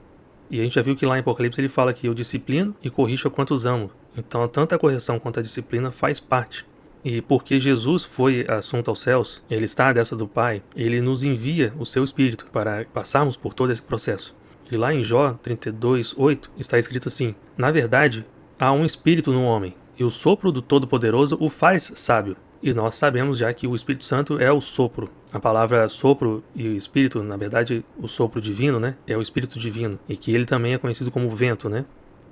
E a gente já viu que lá em Apocalipse ele fala que eu disciplino e corrijo a quantos amo. Então tanto a correção quanto a disciplina faz parte. E porque Jesus foi assunto aos céus, ele está à destra do Pai, ele nos envia o seu Espírito para passarmos por todo esse processo. E lá em Jó 32:8 está escrito assim: na verdade, há um Espírito no homem, e o sopro do Todo-Poderoso o faz sábio. E nós sabemos já que o Espírito Santo é o sopro. A palavra sopro e Espírito, na verdade, o sopro divino, né? É o Espírito divino. E que ele também é conhecido como vento, né?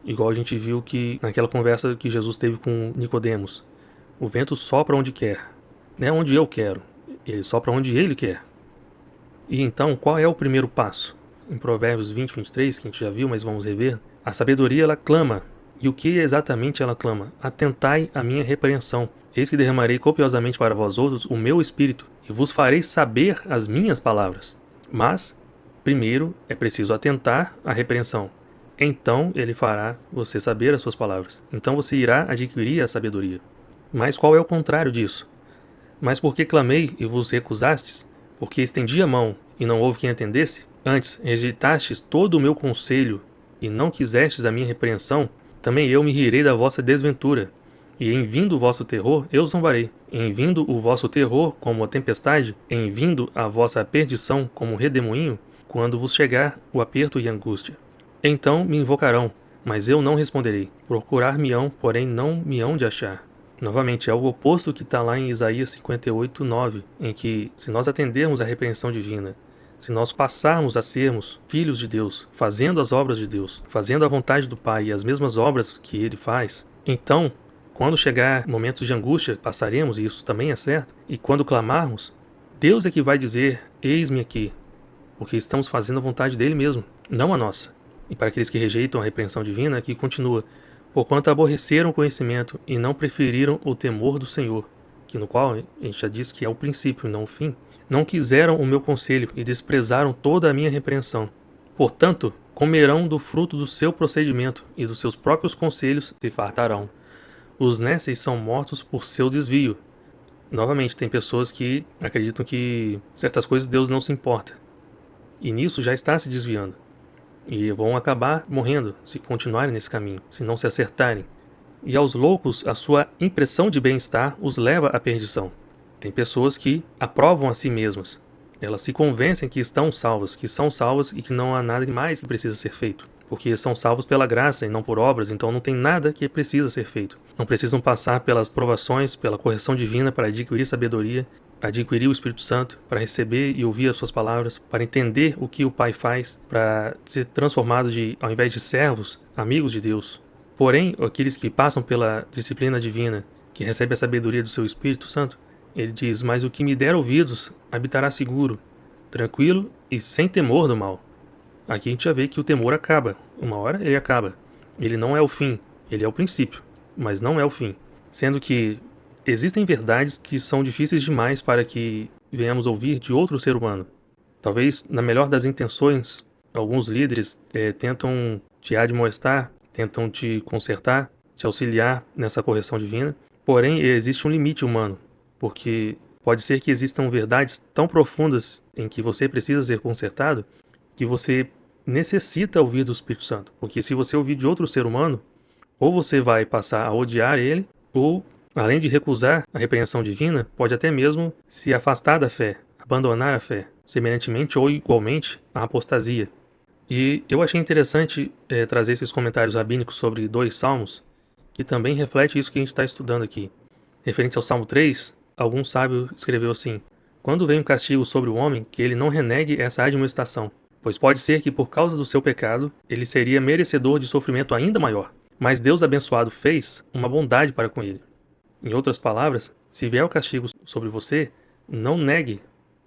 Igual a gente viu que naquela conversa que Jesus teve com Nicodemos. O vento sopra onde quer, não é onde eu quero. Ele sopra onde ele quer. E então, qual é o primeiro passo? Em Provérbios 20:23, que a gente já viu, mas vamos rever, a sabedoria ela clama. E o que exatamente ela clama? Atentai à minha repreensão. Eis que derramarei copiosamente para vós outros o meu espírito, e vos farei saber as minhas palavras. Mas, primeiro, é preciso atentar à repreensão. Então ele fará você saber as suas palavras. Então você irá adquirir a sabedoria. Mas qual é o contrário disso? Mas porque clamei e vos recusastes? Porque estendi a mão e não houve quem atendesse? Antes rejeitastes todo o meu conselho e não quisestes a minha repreensão? Também eu me rirei da vossa desventura. E em vindo o vosso terror, eu zombarei. Em vindo o vosso terror como a tempestade, em vindo a vossa perdição como um redemoinho, quando vos chegar o aperto e a angústia. Então me invocarão, mas eu não responderei. Procurar-me-ão, porém não me hão de achar. Novamente, é o oposto que está lá em Isaías 58:9, em que, se nós atendermos à repreensão divina, se nós passarmos a sermos filhos de Deus, fazendo as obras de Deus, fazendo a vontade do Pai e as mesmas obras que Ele faz, então, quando chegar momentos de angústia, passaremos, e isso também é certo, e quando clamarmos, Deus é que vai dizer: eis-me aqui, porque estamos fazendo a vontade dele mesmo, não a nossa. E para aqueles que rejeitam a repreensão divina, aqui continua: porquanto aborreceram o conhecimento e não preferiram o temor do Senhor, que no qual a gente já disse que é o princípio e não o fim, não quiseram o meu conselho e desprezaram toda a minha repreensão. Portanto, comerão do fruto do seu procedimento e dos seus próprios conselhos se fartarão. Os nécios são mortos por seu desvio. Novamente, tem pessoas que acreditam que certas coisas Deus não se importa. E nisso já está se desviando. E vão acabar morrendo se continuarem nesse caminho, se não se acertarem. E aos loucos, a sua impressão de bem-estar os leva à perdição. Tem pessoas que aprovam a si mesmas. Elas se convencem que estão salvas, que são salvas e que não há nada mais que precisa ser feito. Porque são salvos pela graça e não por obras, então não tem nada que precisa ser feito. Não precisam passar pelas provações, pela correção divina para adquirir sabedoria, adquirir o Espírito Santo, para receber e ouvir as suas palavras, para entender o que o Pai faz, para ser transformado de, ao invés de servos, amigos de Deus. Porém, aqueles que passam pela disciplina divina, que recebem a sabedoria do seu Espírito Santo, ele diz: mas o que me der ouvidos habitará seguro, tranquilo e sem temor do mal. Aqui a gente já vê que o temor acaba. Uma hora ele acaba. Ele não é o fim, ele é o princípio, mas não é o fim. Sendo que existem verdades que são difíceis demais para que venhamos ouvir de outro ser humano. Talvez, na melhor das intenções, alguns líderes tentam te admoestar, tentam te consertar, te auxiliar nessa correção divina. Porém, existe um limite humano, porque pode ser que existam verdades tão profundas em que você precisa ser consertado, que você necessita ouvir do Espírito Santo. Porque se você ouvir de outro ser humano, ou você vai passar a odiar ele, ou, além de recusar a repreensão divina, pode até mesmo se afastar da fé, abandonar a fé, semelhantemente ou igualmente à apostasia. E eu achei interessante trazer esses comentários rabínicos sobre 2 salmos, que também reflete isso que a gente está estudando aqui. Referente ao Salmo 3, algum sábio escreveu assim: quando vem um castigo sobre o homem, que ele não renegue essa admoestação, pois pode ser que por causa do seu pecado, ele seria merecedor de sofrimento ainda maior. Mas Deus abençoado fez uma bondade para com ele. Em outras palavras, se vier o castigo sobre você, não negue,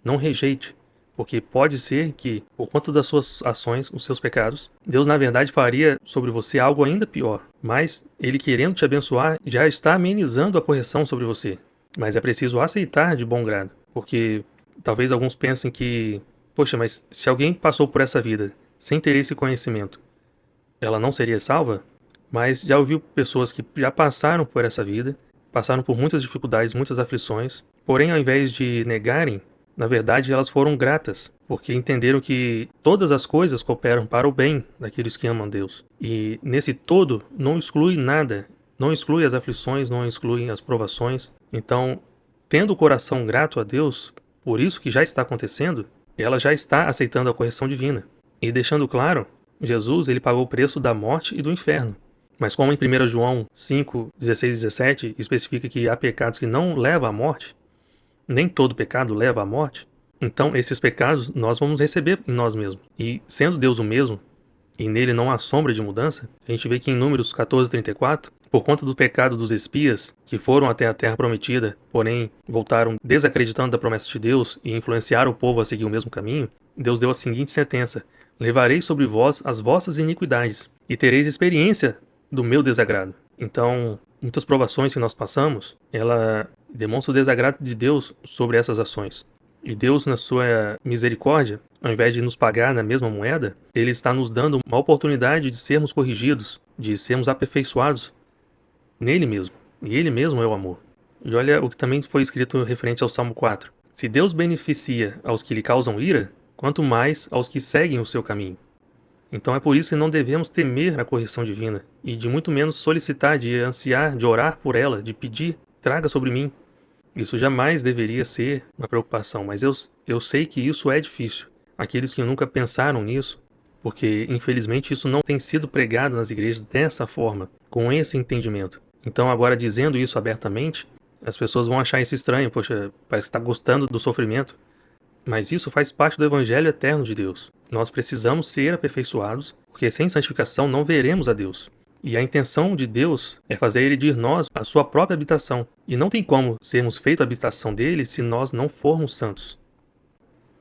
não rejeite, porque pode ser que, por conta das suas ações, os seus pecados, Deus na verdade faria sobre você algo ainda pior. Mas Ele, querendo te abençoar, já está amenizando a correção sobre você. Mas é preciso aceitar de bom grado, porque talvez alguns pensem que, poxa, mas se alguém passou por essa vida sem ter esse conhecimento, ela não seria salva? Mas já ouviu pessoas que já passaram por essa vida, passaram por muitas dificuldades, muitas aflições, porém, ao invés de negarem, na verdade, elas foram gratas, porque entenderam que todas as coisas cooperam para o bem daqueles que amam Deus. E nesse todo, não exclui nada, não exclui as aflições, não exclui as provações. Então, tendo o coração grato a Deus, por isso que já está acontecendo, ela já está aceitando a correção divina. E deixando claro, Jesus ele pagou o preço da morte e do inferno. Mas como em 1 João 5, 16 e 17 especifica que há pecados que não levam à morte, nem todo pecado leva à morte, então esses pecados nós vamos receber em nós mesmos. E sendo Deus o mesmo, e nele não há sombra de mudança, a gente vê que em Números 14:34, por conta do pecado dos espias, que foram até a terra prometida, porém voltaram desacreditando da promessa de Deus e influenciaram o povo a seguir o mesmo caminho, Deus deu a seguinte sentença: levarei sobre vós as vossas iniquidades, e tereis experiência do meu desagrado. Então, muitas provações que nós passamos, ela demonstra o desagrado de Deus sobre essas ações. E Deus, na sua misericórdia, ao invés de nos pagar na mesma moeda, Ele está nos dando uma oportunidade de sermos corrigidos, de sermos aperfeiçoados nele mesmo. E Ele mesmo é o amor. E olha o que também foi escrito referente ao Salmo 4. Se Deus beneficia aos que lhe causam ira, quanto mais aos que seguem o seu caminho. Então é por isso que não devemos temer a correção divina, e de muito menos solicitar, de ansiar, de orar por ela, de pedir, traga sobre mim. Isso jamais deveria ser uma preocupação, mas eu sei que isso é difícil. Aqueles que nunca pensaram nisso, porque infelizmente isso não tem sido pregado nas igrejas dessa forma, com esse entendimento. Então agora dizendo isso abertamente, as pessoas vão achar isso estranho, poxa, parece que está gostando do sofrimento. Mas isso faz parte do Evangelho eterno de Deus. Nós precisamos ser aperfeiçoados, porque sem santificação não veremos a Deus. E a intenção de Deus é fazer Ele de nós a sua própria habitação. E não tem como sermos feito a habitação dele se nós não formos santos.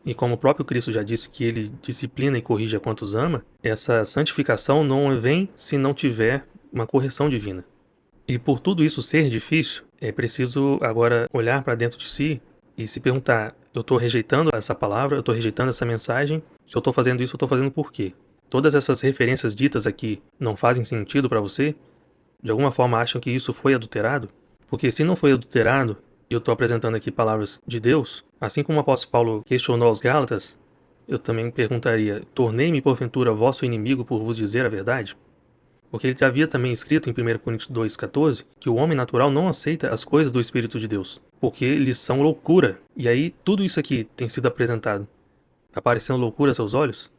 E como o próprio Cristo já disse que Ele disciplina e corrige a quantos ama, essa santificação não vem se não tiver uma correção divina. E por tudo isso ser difícil, é preciso agora olhar para dentro de si e se perguntar: eu estou rejeitando essa palavra, eu estou rejeitando essa mensagem? Se eu estou fazendo isso, eu estou fazendo por quê? Todas essas referências ditas aqui não fazem sentido para você? De alguma forma acham que isso foi adulterado? Porque se não foi adulterado, e eu estou apresentando aqui palavras de Deus, assim como o apóstolo Paulo questionou aos Gálatas, eu também perguntaria: tornei-me porventura vosso inimigo por vos dizer a verdade? Porque ele havia também escrito em 1 Coríntios 2,14 que o homem natural não aceita as coisas do Espírito de Deus, porque eles são loucura. E aí tudo isso aqui tem sido apresentado. Está parecendo loucura aos seus olhos?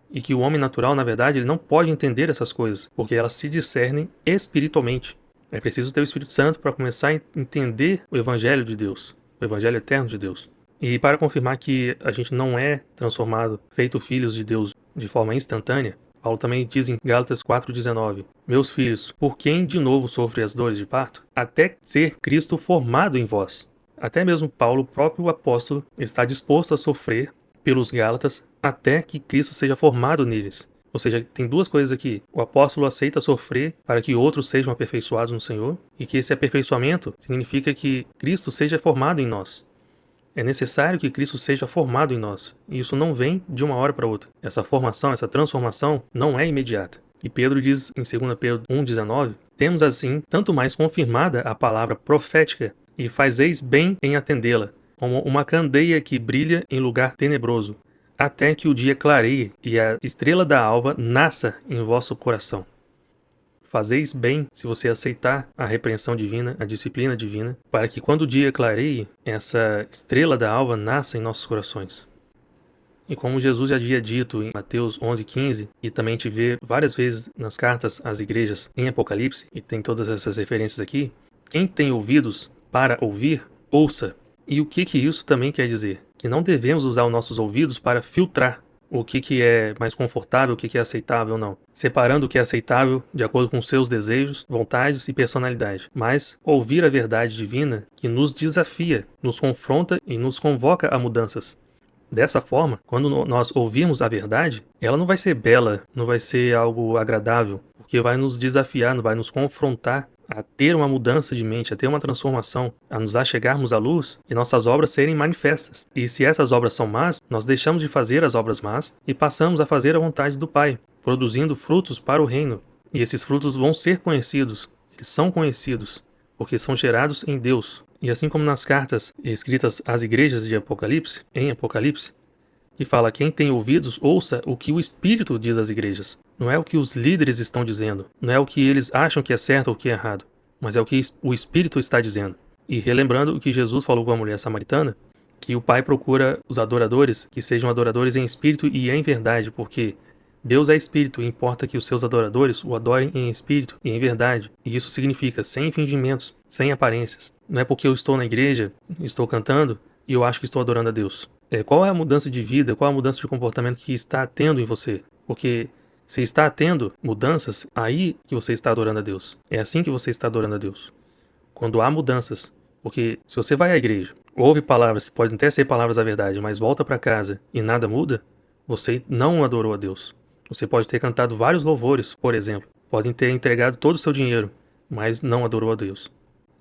E que o homem natural, na verdade, ele não pode entender essas coisas, porque elas se discernem espiritualmente. É preciso ter o Espírito Santo para começar a entender o Evangelho de Deus, o Evangelho eterno de Deus. E para confirmar que a gente não é transformado, feito filhos de Deus de forma instantânea, Paulo também diz em Gálatas 4,19: meus filhos, por quem de novo sofre as dores de parto, até ser Cristo formado em vós. Até mesmo Paulo, o próprio apóstolo, está disposto a sofrer pelos Gálatas até que Cristo seja formado neles. Ou seja, tem duas coisas aqui. O apóstolo aceita sofrer para que outros sejam aperfeiçoados no Senhor, e que esse aperfeiçoamento significa que Cristo seja formado em nós. É necessário que Cristo seja formado em nós, e isso não vem de uma hora para outra. Essa formação, essa transformação não é imediata. E Pedro diz em 2 Pedro 1,19, temos assim tanto mais confirmada a palavra profética, e fazeis bem em atendê-la, como uma candeia que brilha em lugar tenebroso, até que o dia clareie e a estrela da alva nasça em vosso coração. Fazeis bem se você aceitar a repreensão divina, a disciplina divina, para que quando o dia clareie, essa estrela da alva nasça em nossos corações. E como Jesus já havia dito em Mateus 11,15, e também te vê várias vezes nas cartas às igrejas em Apocalipse, e tem todas essas referências aqui, quem tem ouvidos para ouvir, ouça. E o que isso também quer dizer? Que não devemos usar os nossos ouvidos para filtrar o que é mais confortável, o que é aceitável ou não. Separando o que é aceitável de acordo com seus desejos, vontades e personalidade. Mas ouvir a verdade divina que nos desafia, nos confronta e nos convoca a mudanças. Dessa forma, quando nós ouvirmos a verdade, ela não vai ser bela, não vai ser algo agradável, porque vai nos desafiar, vai nos confrontar a ter uma mudança de mente, a ter uma transformação, a nos achegarmos à luz e nossas obras serem manifestas. E se essas obras são más, nós deixamos de fazer as obras más e passamos a fazer a vontade do Pai, produzindo frutos para o reino. E esses frutos vão ser conhecidos, eles são conhecidos porque são gerados em Deus. E assim como nas cartas escritas às igrejas de Apocalipse, em Apocalipse, que fala: quem tem ouvidos, ouça o que o Espírito diz às igrejas. Não é o que os líderes estão dizendo, não é o que eles acham que é certo ou que é errado, mas é o que o Espírito está dizendo. E relembrando o que Jesus falou com a mulher samaritana, que o Pai procura os adoradores que sejam adoradores em espírito e em verdade, porque Deus é espírito e importa que os seus adoradores o adorem em espírito e em verdade. E isso significa sem fingimentos, sem aparências. Não é porque eu estou na igreja, estou cantando e eu acho que estou adorando a Deus. Qual é a mudança de vida, qual é a mudança de comportamento que está tendo em você? Porque se está tendo mudanças, aí que você está adorando a Deus. É assim que você está adorando a Deus. Quando há mudanças. Porque se você vai à igreja, ouve palavras que podem até ser palavras da verdade, mas volta para casa e nada muda, você não adorou a Deus. Você pode ter cantado vários louvores, por exemplo. Podem ter entregado todo o seu dinheiro, mas não adorou a Deus.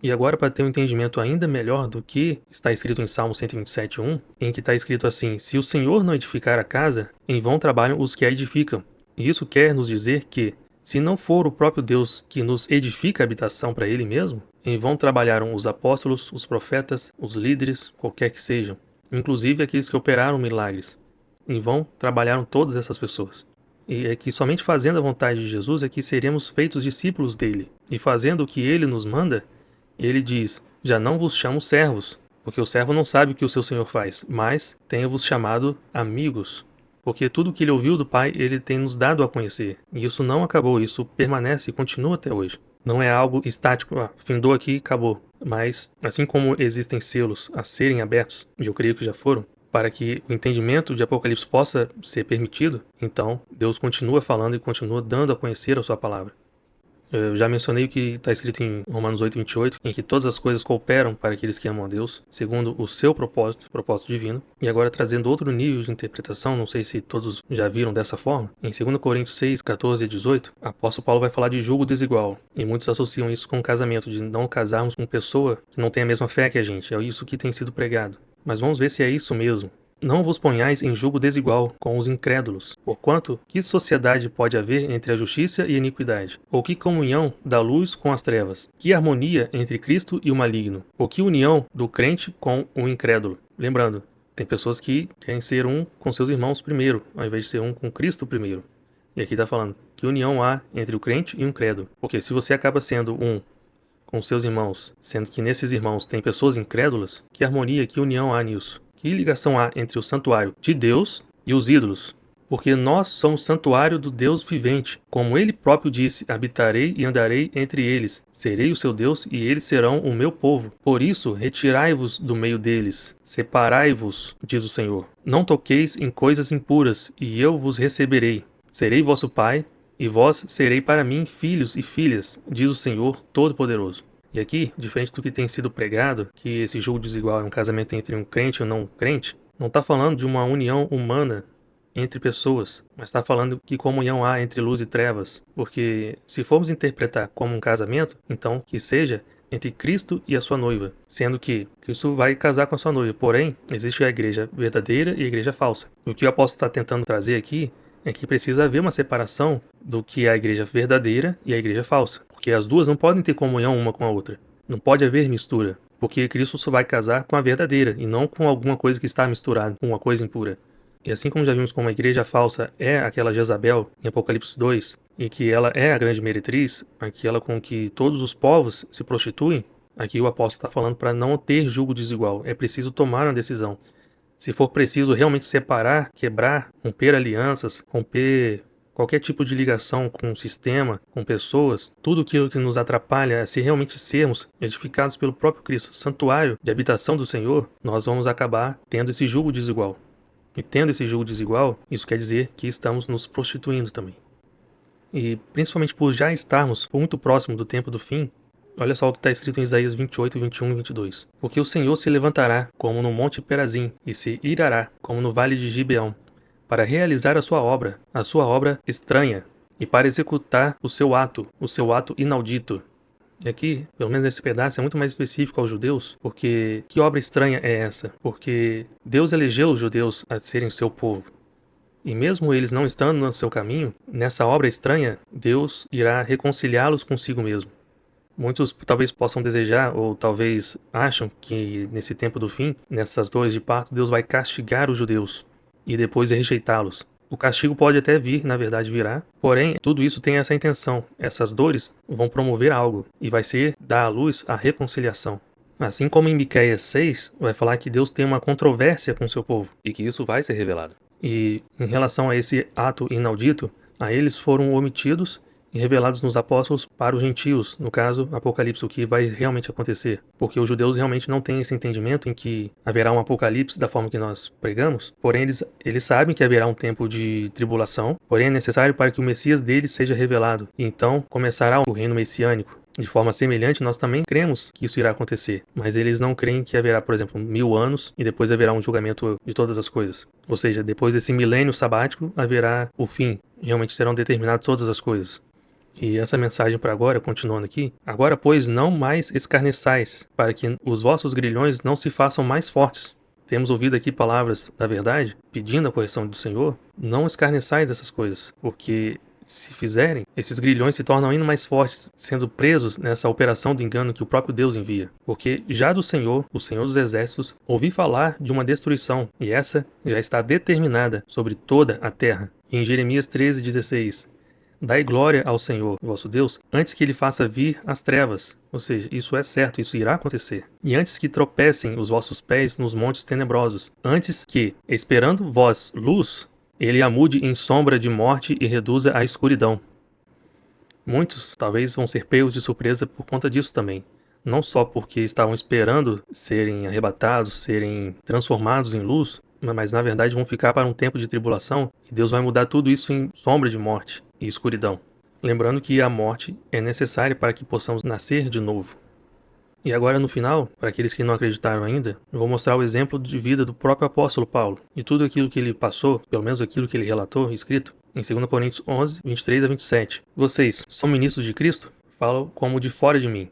E agora, para ter um entendimento ainda melhor do que está escrito em Salmo 127:1, em que está escrito assim: se o Senhor não edificar a casa, em vão trabalham os que a edificam. E isso quer nos dizer que, se não for o próprio Deus que nos edifica a habitação para Ele mesmo, em vão trabalharam os apóstolos, os profetas, os líderes, qualquer que sejam, inclusive aqueles que operaram milagres. Em vão trabalharam todas essas pessoas. E é que somente fazendo a vontade de Jesus é que seremos feitos discípulos dele. E fazendo o que ele nos manda, ele diz: já não vos chamo servos, porque o servo não sabe o que o seu senhor faz, mas tenho-vos chamado amigos. Porque tudo o que ele ouviu do Pai, ele tem nos dado a conhecer. E isso não acabou, isso permanece e continua até hoje. Não é algo estático, findou aqui e acabou. Mas, assim como existem selos a serem abertos, e eu creio que já foram, para que o entendimento de Apocalipse possa ser permitido, então Deus continua falando e continua dando a conhecer a sua palavra. Eu já mencionei o que está escrito em Romanos 8:28, em que todas as coisas cooperam para aqueles que amam a Deus, segundo o seu propósito divino. E agora trazendo outro nível de interpretação, não sei se todos já viram dessa forma, em 2 Coríntios 6:14 e 18, o apóstolo Paulo vai falar de julgo desigual, e muitos associam isso com casamento, de não casarmos com pessoa que não tem a mesma fé que a gente, é isso que tem sido pregado. Mas vamos ver se é isso mesmo. Não vos ponhais em julgo desigual com os incrédulos, porquanto que sociedade pode haver entre a justiça e a iniquidade? Ou que comunhão da luz com as trevas? Que harmonia entre Cristo e o maligno? Ou que união do crente com o incrédulo? Lembrando, tem pessoas que querem ser um com seus irmãos primeiro, ao invés de ser um com Cristo primeiro. E aqui está falando, que união há entre o crente e o incrédulo? Porque se você acaba sendo um com seus irmãos, sendo que nesses irmãos tem pessoas incrédulas, que harmonia, que união há nisso? Que ligação há entre o santuário de Deus e os ídolos? Porque nós somos santuário do Deus vivente. Como ele próprio disse, habitarei e andarei entre eles. Serei o seu Deus e eles serão o meu povo. Por isso, retirai-vos do meio deles. Separai-vos, diz o Senhor. Não toqueis em coisas impuras, e eu vos receberei. Serei vosso pai, e vós serei para mim filhos e filhas, diz o Senhor Todo-Poderoso. E aqui, diferente do que tem sido pregado, que esse julgo desigual é um casamento entre um crente e um não crente, não está falando de uma união humana entre pessoas, mas está falando que comunhão há entre luz e trevas. Porque se formos interpretar como um casamento, então que seja entre Cristo e a sua noiva, sendo que Cristo vai casar com a sua noiva, porém, existe a igreja verdadeira e a igreja falsa. O que o apóstolo está tentando trazer aqui é que precisa haver uma separação do que é a igreja verdadeira e a igreja falsa. Porque as duas não podem ter comunhão uma com a outra. Não pode haver mistura. Porque Cristo só vai casar com a verdadeira e não com alguma coisa que está misturada, com uma coisa impura. E assim como já vimos como a igreja falsa é aquela Jezabel em Apocalipse 2, e que ela é a grande meretriz, aquela com que todos os povos se prostituem, aqui o apóstolo está falando para não ter julgo desigual. É preciso tomar uma decisão. Se for preciso realmente separar, quebrar, romper alianças, romper qualquer tipo de ligação com o sistema, com pessoas, tudo aquilo que nos atrapalha a se realmente sermos edificados pelo próprio Cristo, santuário de habitação do Senhor, nós vamos acabar tendo esse julgo desigual. E tendo esse julgo desigual, isso quer dizer que estamos nos prostituindo também. E principalmente por já estarmos muito próximo do tempo do fim, olha só o que está escrito em Isaías 28, 21 e 22. Porque o Senhor se levantará como no monte Perazim e se irará como no vale de Gibeão, para realizar a sua obra estranha, e para executar o seu ato inaudito. E aqui, pelo menos nesse pedaço, é muito mais específico aos judeus, porque que obra estranha é essa? Porque Deus elegeu os judeus a serem seu povo. E mesmo eles não estando no seu caminho, nessa obra estranha, Deus irá reconciliá-los consigo mesmo. Muitos talvez possam desejar, ou talvez acham que nesse tempo do fim, nessas dores de parto, Deus vai castigar os judeus e depois rejeitá-los. O castigo pode até vir, na verdade virá, porém tudo isso tem essa intenção. Essas dores vão promover algo e vai ser dar à luz a reconciliação. Assim como em Miqueias 6, vai falar que Deus tem uma controvérsia com seu povo e que isso vai ser revelado. e em relação a esse ato inaudito, a eles foram omitidos e revelados nos apóstolos para os gentios, no caso, Apocalipse, o que vai realmente acontecer. Porque os judeus realmente não têm esse entendimento em que haverá um apocalipse da forma que nós pregamos, porém eles sabem que haverá um tempo de tribulação, porém é necessário para que o Messias deles seja revelado, e então começará o reino messiânico. De forma semelhante, nós também cremos que isso irá acontecer, mas eles não creem que haverá, por exemplo, 1000 anos e depois haverá um julgamento de todas as coisas. Ou seja, depois desse milênio sabático haverá o fim, realmente serão determinadas todas as coisas. E essa mensagem para agora, continuando aqui: agora, pois, não mais escarneçais, para que os vossos grilhões não se façam mais fortes. Temos ouvido aqui palavras da verdade, pedindo a correção do Senhor. Não escarneçais dessas coisas, porque se fizerem, esses grilhões se tornam ainda mais fortes, sendo presos nessa operação do engano que o próprio Deus envia. Porque já do Senhor, o Senhor dos Exércitos, ouvi falar de uma destruição, e essa já está determinada sobre toda a terra. E em Jeremias 13:16, dai glória ao Senhor, vosso Deus, antes que ele faça vir as trevas. Ou seja, isso é certo, isso irá acontecer. E antes que tropecem os vossos pés nos montes tenebrosos, antes que, esperando vós luz, ele a mude em sombra de morte e reduza a escuridão. Muitos talvez vão ser pegos de surpresa por conta disso também. Não só porque estavam esperando serem arrebatados, serem transformados em luz, mas na verdade vão ficar para um tempo de tribulação e Deus vai mudar tudo isso em sombra de morte e escuridão. Lembrando que a morte é necessária para que possamos nascer de novo. E agora no final, para aqueles que não acreditaram ainda, eu vou mostrar o exemplo de vida do próprio apóstolo Paulo e tudo aquilo que ele passou, pelo menos aquilo que ele relatou, escrito, em 2 Coríntios 11, 23 a 27. Vocês são ministros de Cristo? Falam como de fora de mim.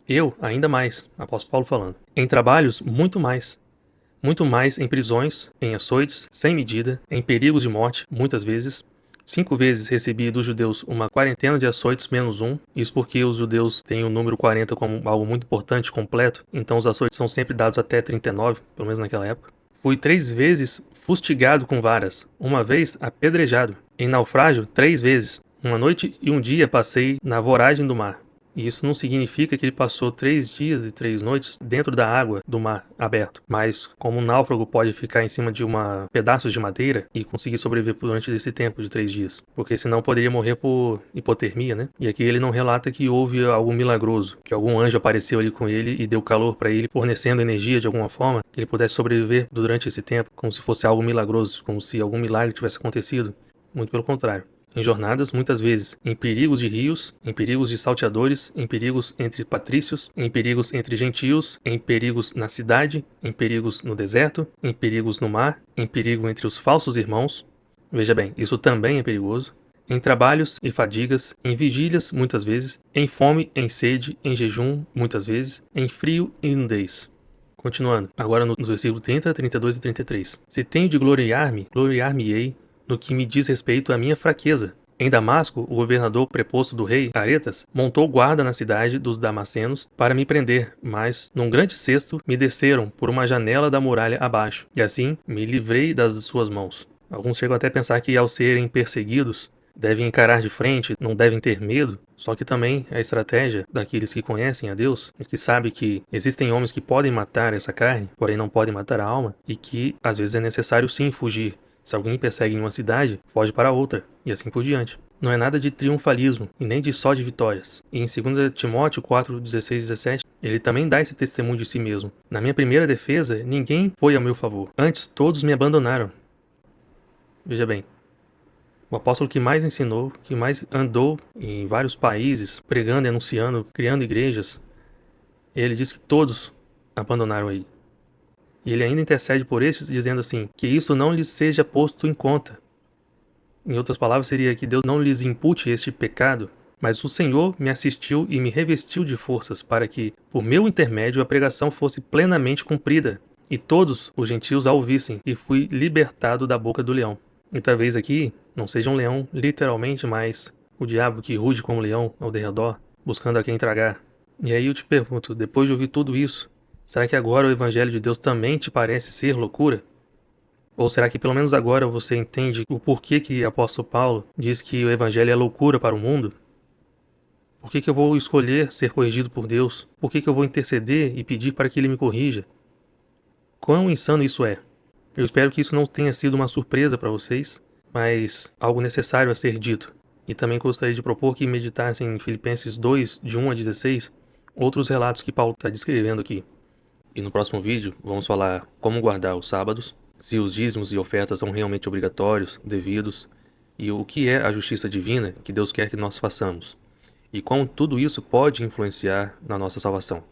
Eu, ainda mais, apóstolo Paulo falando. Em trabalhos, muito mais em prisões, em açoites, sem medida, em perigos de morte, muitas vezes. 5 vezes recebi dos judeus uma quarentena de açoites menos um, isso porque os judeus têm o número 40 como algo muito importante, completo, então os açoites são sempre dados até 39, pelo menos naquela época. Fui 3 vezes fustigado com varas, uma vez apedrejado. Em naufrágio, 3 vezes. Uma noite e um dia passei na voragem do mar. E isso não significa que ele passou 3 dias e 3 noites dentro da água do mar aberto. Mas como um náufrago pode ficar em cima de pedaços de madeira e conseguir sobreviver durante esse tempo de 3 dias. Porque senão poderia morrer por hipotermia, né? E aqui ele não relata que houve algo milagroso, que algum anjo apareceu ali com ele e deu calor para ele, fornecendo energia de alguma forma, que ele pudesse sobreviver durante esse tempo, como se fosse algo milagroso, como se algum milagre tivesse acontecido. Muito pelo contrário. Em jornadas, muitas vezes, em perigos de rios, em perigos de salteadores, em perigos entre patrícios, em perigos entre gentios, em perigos na cidade, em perigos no deserto, em perigos no mar, em perigo entre os falsos irmãos. Veja bem, isso também é perigoso. Em trabalhos e fadigas, em vigílias, muitas vezes, em fome, em sede, em jejum, muitas vezes, em frio e nudez. Continuando, agora nos versículos 30, 32 e 33. Se tenho de gloriar-me, gloriar-me-ei no que me diz respeito à minha fraqueza. Em Damasco, o governador preposto do rei Aretas montou guarda na cidade dos Damascenos para me prender, mas, num grande cesto, me desceram por uma janela da muralha abaixo, e assim me livrei das suas mãos. Alguns chegam até a pensar que, ao serem perseguidos, devem encarar de frente, não devem ter medo, só que também a estratégia daqueles que conhecem a Deus, e que sabem que existem homens que podem matar essa carne, porém não podem matar a alma, e que às vezes é necessário sim fugir. Se alguém persegue em uma cidade, foge para outra, e assim por diante. Não é nada de triunfalismo, e nem de só de vitórias. E em 2 Timóteo 4, 16 e 17, ele também dá esse testemunho de si mesmo. Na minha primeira defesa, ninguém foi ao meu favor. Antes, todos me abandonaram. Veja bem, o apóstolo que mais ensinou, que mais andou em vários países, pregando e anunciando, criando igrejas, ele diz que todos abandonaram ele. E ele ainda intercede por estes, dizendo assim, que isso não lhes seja posto em conta. Em outras palavras, seria que Deus não lhes impute este pecado, mas o Senhor me assistiu e me revestiu de forças para que, por meu intermédio, a pregação fosse plenamente cumprida, e todos os gentios a ouvissem, e fui libertado da boca do leão. E talvez aqui não seja um leão literalmente, mas o diabo que ruge como leão ao derredor, buscando a quem tragar. E aí eu te pergunto, depois de ouvir tudo isso, será que agora o Evangelho de Deus também te parece ser loucura? Ou será que pelo menos agora você entende o porquê que o apóstolo Paulo diz que o Evangelho é loucura para o mundo? Por que eu vou escolher ser corrigido por Deus? Por que eu vou interceder e pedir para que Ele me corrija? Quão insano isso é? Eu espero que isso não tenha sido uma surpresa para vocês, mas algo necessário a ser dito. E também gostaria de propor que meditassem em Filipenses 2, de 1 a 16, outros relatos que Paulo está descrevendo aqui. E no próximo vídeo, vamos falar como guardar os sábados, se os dízimos e ofertas são realmente obrigatórios, devidos, e o que é a justiça divina que Deus quer que nós façamos, e como tudo isso pode influenciar na nossa salvação.